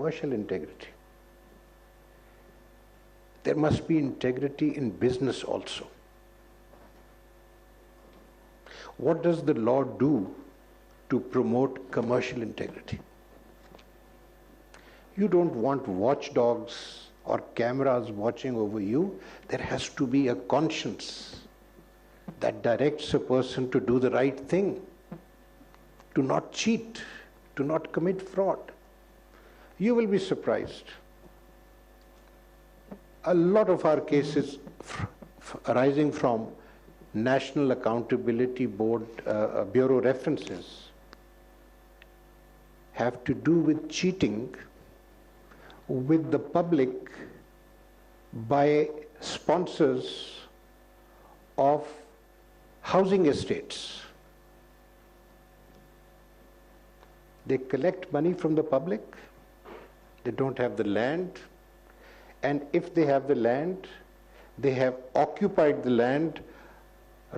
commercial integrity. There must be integrity in business also. What does the law do to promote commercial integrity? You don't want watchdogs or cameras watching over you. There has to be a conscience that directs a person to do the right thing, to not cheat, to not commit fraud. You will be surprised. A lot of our cases arising from National Accountability Board Bureau references have to do with cheating with the public by sponsors of housing estates. They collect money from the public, they don't have the land, and if they have the land, they have occupied the land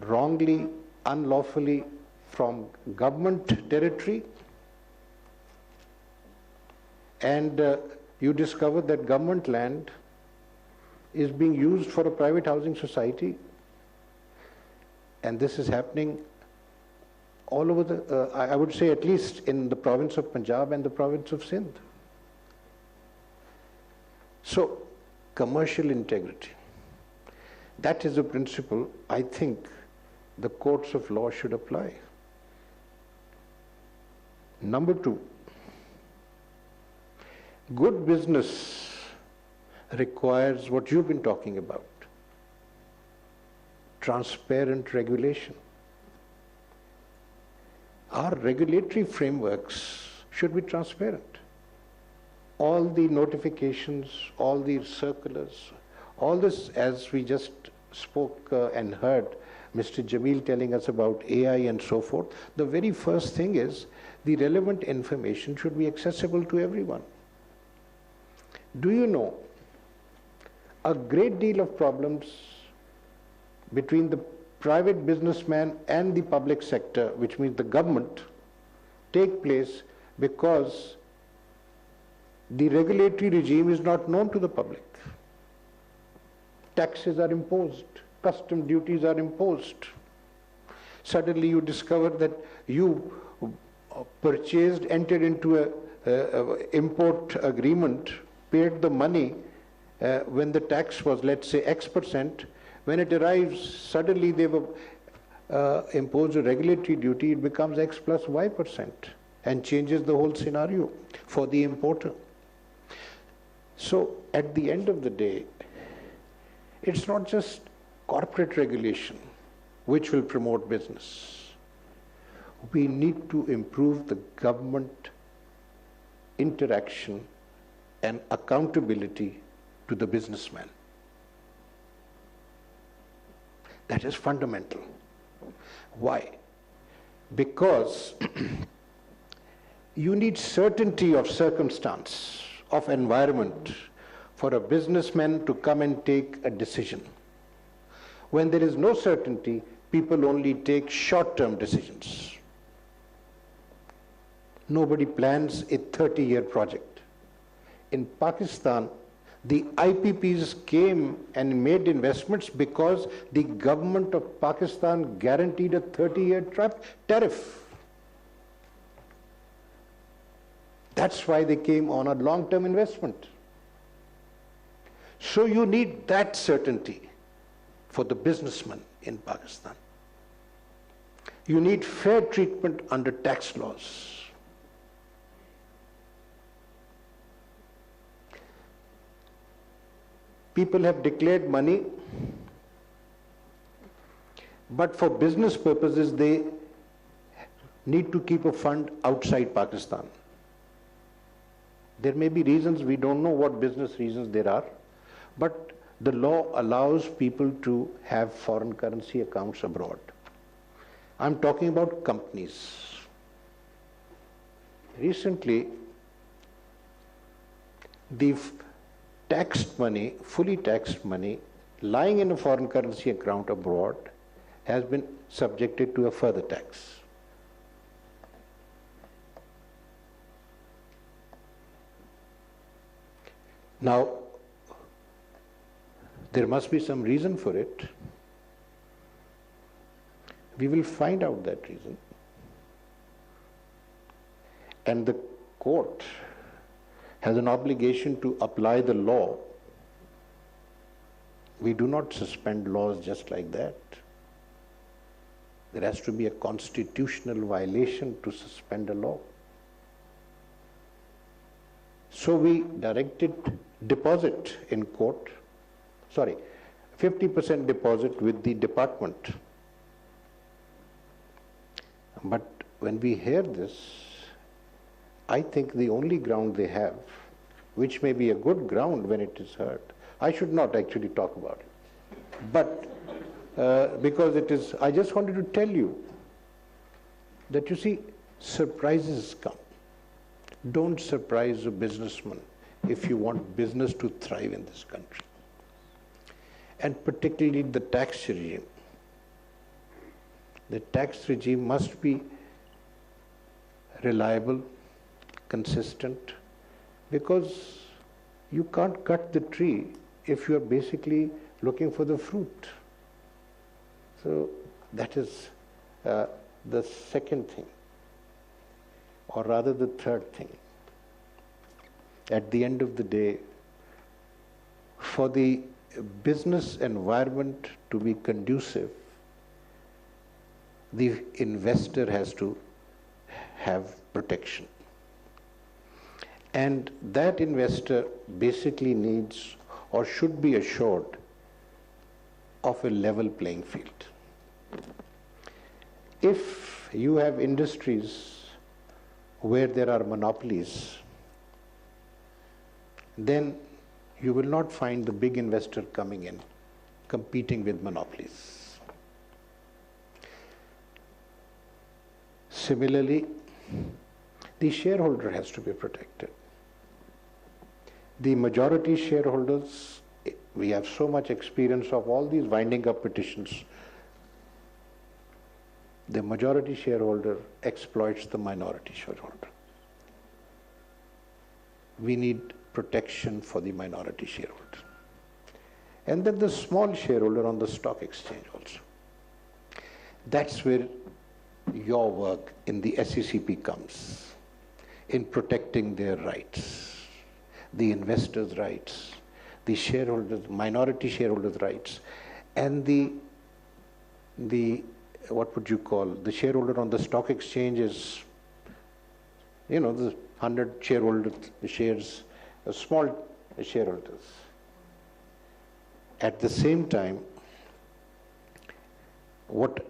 wrongly, unlawfully from government territory, and you discover that government land is being used for a private housing society, and this is happening all over the, I would say at least in the province of Punjab and the province of Sindh. So, commercial integrity, that is a principle I think the courts of law should apply. Number two, good business requires what you've been talking about, transparent regulation. Our regulatory frameworks should be transparent. All the notifications, all the circulars, all this, as we just spoke and heard Mr. Jameel telling us about AI and so forth, the very first thing is the relevant information should be accessible to everyone. Do you know, a great deal of problems between the private businessman and the public sector, which means the government, take place because the regulatory regime is not known to the public. Taxes are imposed, custom duties are imposed. Suddenly you discover that you purchased, entered into an import agreement, paid the money when the tax was, let's say, X%. When it arrives, suddenly they were imposed a regulatory duty, it becomes X plus Y% and changes the whole scenario for the importer. So at the end of the day, it's not just corporate regulation which will promote business. We need to improve the government interaction and accountability to the businessman. That is fundamental. Why? Because you need certainty of circumstance, of environment, for a businessman to come and take a decision. When there is no certainty, people only take short-term decisions. Nobody plans a 30-year project. In Pakistan, the IPPs came and made investments because the government of Pakistan guaranteed a 30-year tariff. That's why they came on a long-term investment. So you need that certainty for the businessman in Pakistan. You need fair treatment under tax laws. People have declared money, but for business purposes they need to keep a fund outside Pakistan. There may be reasons, we don't know what business reasons there are, but the law allows people to have foreign currency accounts abroad. I'm talking about companies. Recently, the taxed money, fully taxed money, lying in a foreign currency account abroad has been subjected to a further tax. Now, there must be some reason for it. We will find out that reason. And the court has an obligation to apply the law. We do not suspend laws just like that. There has to be a constitutional violation to suspend a law. So we directed deposit in court, 50% deposit with the department. But when we hear this, I think the only ground they have, which may be a good ground when it is heard, I should not actually talk about it. But because it is, I just wanted to tell you that, you see, surprises come. Don't surprise a businessman if you want business to thrive in this country. And particularly the tax regime. The tax regime must be reliable, consistent, because you can't cut the tree if you are basically looking for the fruit. So that is the second thing, or rather the third thing. At the end of the day, for the business environment to be conducive, the investor has to have protection. And that investor basically needs or should be assured of a level playing field. If you have industries where there are monopolies, then you will not find the big investor coming in, competing with monopolies. Similarly, the shareholder has to be protected. The majority shareholders, we have so much experience of all these winding up petitions. The majority shareholder exploits the minority shareholder. We need protection for the minority shareholder. And then the small shareholder on the stock exchange also. That's where your work in the SECP comes, in protecting their rights, the investors' rights, the shareholders, minority shareholders' rights, and the what would you call, the shareholder on the stock exchange is, you know, the 100 shareholders, shares, small shareholders. At the same time, what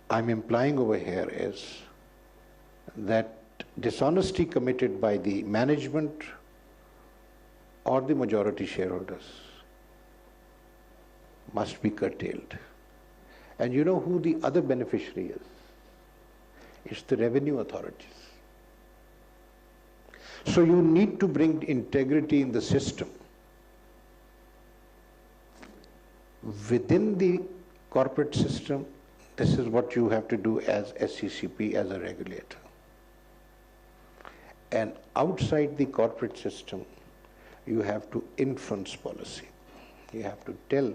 I'm implying over here is that dishonesty committed by the management or the majority shareholders must be curtailed. And you know who the other beneficiary is? It's the revenue authorities. So you need to bring integrity in the system. Within the corporate system, this is what you have to do as SECP, as a regulator. And outside the corporate system, you have to influence policy. You have to tell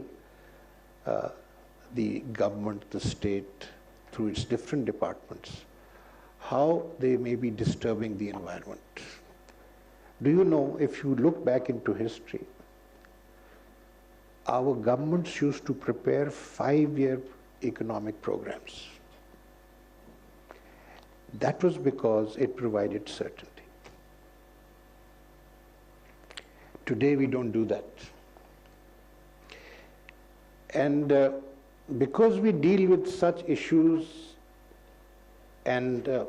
the government, the state, through its different departments, how they may be disturbing the environment. Do you know, if you look back into history, our governments used to prepare 5-year economic programs. That was because it provided certainty. Today we don't do that. And because we deal with such issues and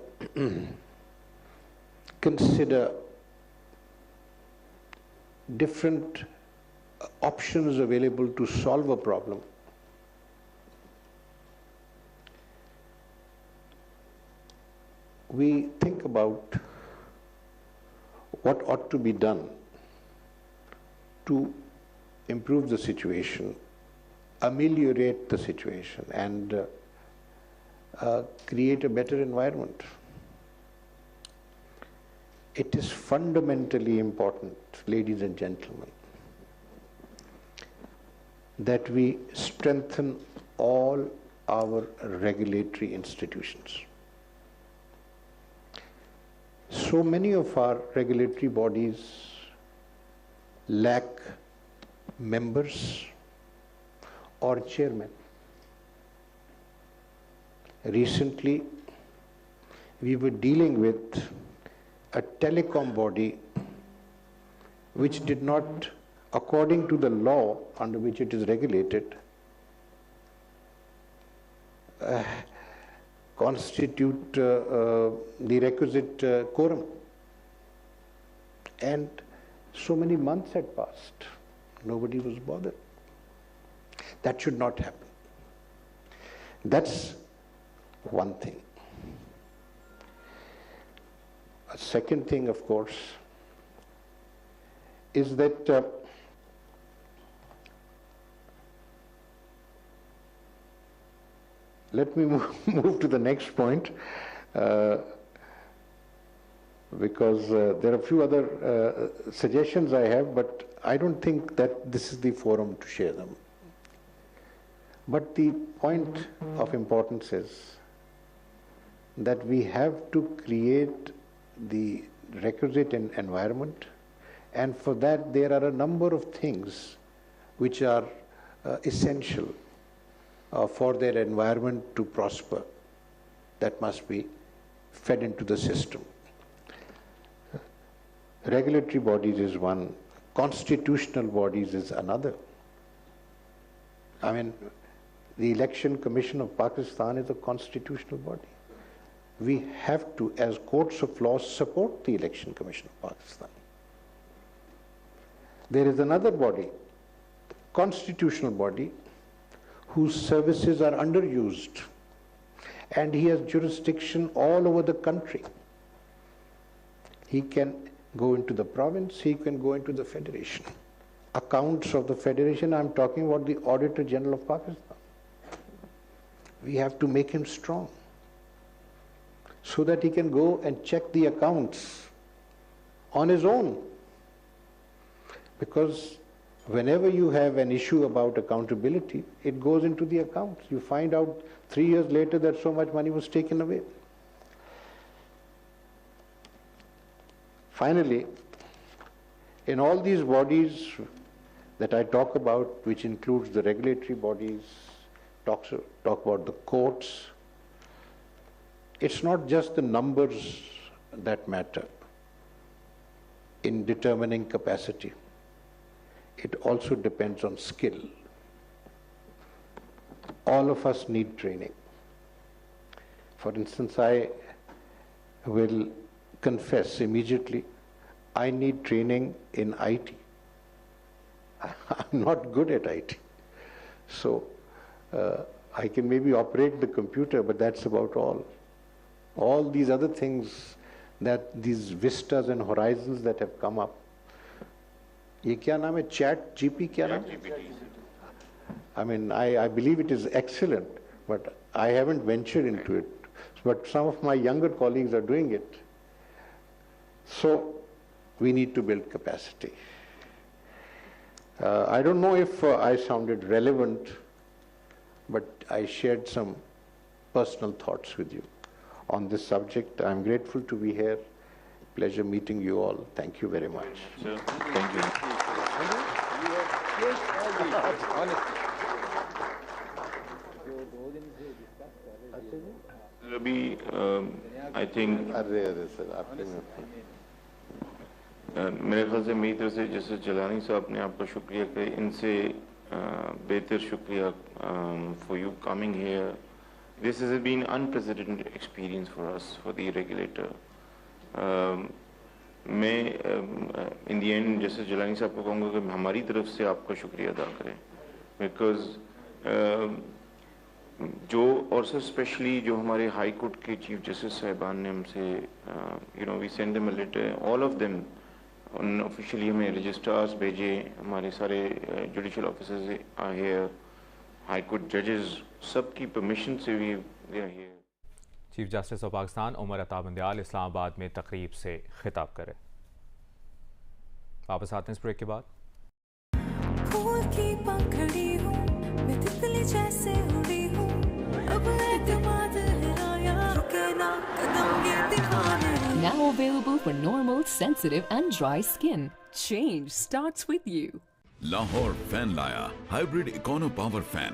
consider different options available to solve a problem, we think about what ought to be done to improve the situation, ameliorate the situation, and create a better environment. It is fundamentally important, ladies and gentlemen, that we strengthen all our regulatory institutions. So many of our regulatory bodies lack members or chairmen. Recently, we were dealing with a telecom body which did not, according to the law under which it is regulated, constitute the requisite quorum. And so many months had passed. Nobody was bothered. That should not happen. That's one thing. A second thing, of course, is that let me move to the next point, because there are a few other suggestions I have, but I don't think that this is the forum to share them. But the point of importance is that we have to create the requisite environment, and for that there are a number of things which are essential for their environment to prosper, that must be fed into the system. Regulatory bodies is one, constitutional bodies is another. I mean, the Election Commission of Pakistan is a constitutional body. We have to, as courts of law, support the Election Commission of Pakistan. There is another body, constitutional body, whose services are underused, and he has jurisdiction all over the country. He can go into the province, he can go into the federation. Accounts of the federation, I'm talking about the Auditor General of Pakistan. We have to make him strong so that he can go and check the accounts on his own. Because whenever you have an issue about accountability, it goes into the accounts. You find out 3 years later that so much money was taken away. Finally, in all these bodies that I talk about, which includes the regulatory bodies, talk about the courts, it's not just the numbers that matter in determining capacity. It also depends on skill. All of us need training. For instance, I will confess immediately, I need training in IT. I'm not good at IT. So I can maybe operate the computer, but that's about all. All these other things, that these vistas and horizons that have come up, ये क्या नाम है, chat GP क्या नाम है? I mean, I believe it is excellent, but I haven't ventured into it. But some of my younger colleagues are doing it. So we need to build capacity. I don't know if I sounded relevant, but I shared some personal thoughts with you on this subject. I'm grateful to be here. Pleasure meeting you all. Thank you very much. Sir, thank you. Abhi, I think मेरे ख्याल से मेरी तरफ से जैसे जलानी साहब ने आपका शुक्रिया कि इनसे बेहतर शुक्रिया for you coming here. This has been unprecedented experience for us, for the regulator. मैं in the end जैसे जलानी साहब को कहूँगा कि हमारी तरफ से आपका शुक्रिया अदा करें, because जो और सर स्पेशली जो हमारे हाई कोर्ट के चीफ जस्टिस साहिबान ने हमसे we send them a letter, all of them officially हमें रजिस्ट्रार्स भेजे, हमारे सारे judicial officers are here, high court जजेस, सबकी परमिशन से भी they are here. Chief Justice of Pakistan Umar Ata Bandial Islamabad में तकरीब से खिताब करे। वापस आते हैं इस ब्रेक के बाद। फूल की पंखड़ी हूँ मैं, तितली जैसे उड़ी हूँ, अब एतमाद लहराया, रुके ना कदम ये दीवाने। Now available for normal, sensitive and dry skin. Change starts with you. Lahore fan लाया हाइब्रिड इकोनो पावर फैन।